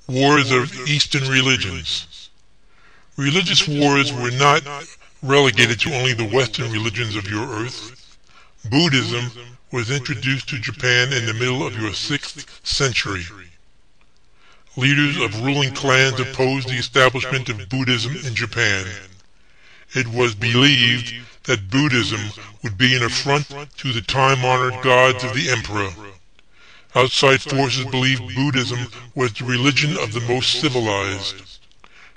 Wars of Eastern religions. Religious wars were not relegated to only the Western religions of your earth. Buddhism was introduced to Japan in the middle of your 6th century. Leaders of ruling clans opposed the establishment of Buddhism in Japan. It was believed that Buddhism would be an affront to the time-honored gods of the emperor. Outside forces believed Buddhism was the religion of the most civilized.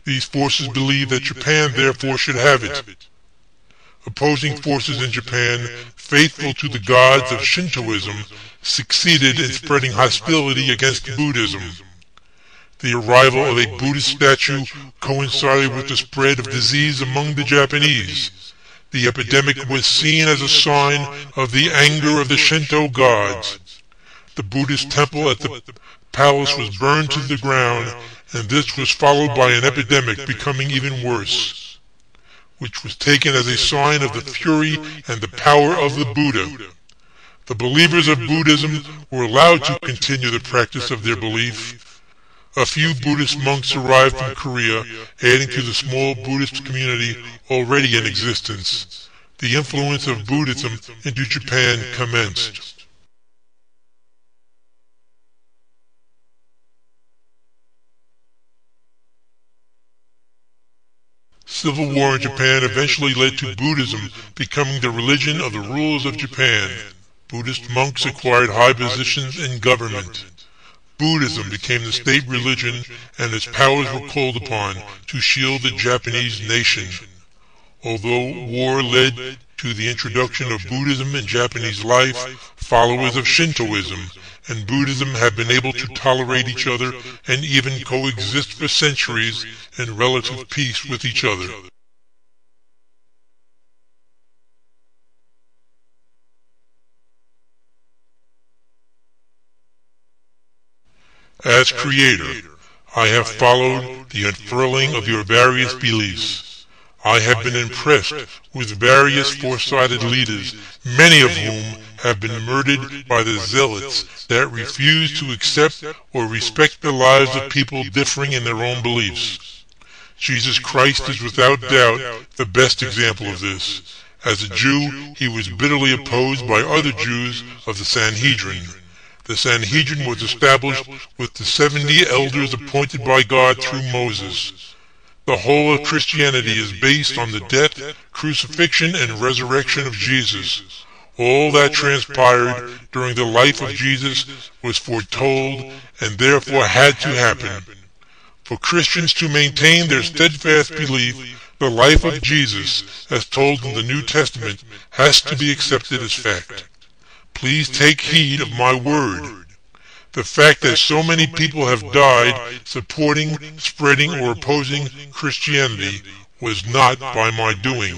These forces believed that Japan therefore should have it. Opposing forces in Japan, faithful to the gods of Shintoism, succeeded in spreading hostility against Buddhism. The arrival of a Buddhist statue coincided with the spread of disease among the Japanese. The epidemic was seen as a sign of the anger of the Shinto gods. The Buddhist temple at the palace was burned to the ground, and this was followed by an epidemic becoming even worse, which was taken as a sign of the fury and the power of the Buddha. The believers of Buddhism were allowed to continue the practice of their belief. A few Buddhist monks arrived from Korea, adding to the small Buddhist community already in existence. The influence of Buddhism into Japan commenced. Civil war in Japan eventually led to Buddhism becoming the religion of the rulers of Japan. Buddhist monks acquired high positions in government. Buddhism became the state religion, and its powers were called upon to shield the Japanese nation. Although war led to the introduction of Buddhism in Japanese life, followers of Shintoism and Buddhism have been able to tolerate each other and even coexist for centuries in relative peace with each other. As Creator, I have followed the unfurling of your various beliefs. I have been impressed with various foresighted leaders, many of whom have been murdered by the zealots that refuse to accept or respect the lives of people differing in their own beliefs. Jesus Christ is without doubt the best example of this. As a Jew, he was bitterly opposed by other Jews of the Sanhedrin. The Sanhedrin was established with the 70 elders appointed by God through Moses. The whole of Christianity is based on the death, crucifixion, and resurrection of Jesus. All that transpired during the life of Jesus was foretold and therefore had to happen. For Christians to maintain their steadfast belief, the life of Jesus, as told in the New Testament, has to be accepted as fact. Please take heed of my word. The fact that so many people have died supporting, spreading, or opposing Christianity was not by my doing.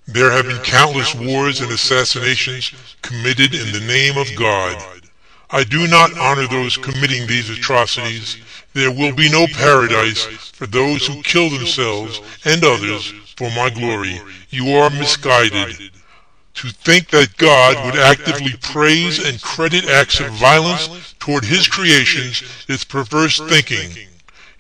There have been countless wars and assassinations committed in the name of God. I do not honor those committing these atrocities. There will be no paradise for those who kill themselves and others for my glory. You are misguided. To think that God would actively praise and credit acts of violence toward His creations is perverse thinking.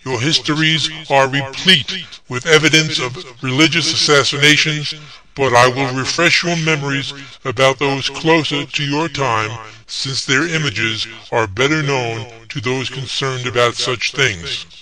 Your histories are replete with evidence of religious assassinations, but I will refresh your memories about those closer to your time, since their images are better known to those concerned about such things.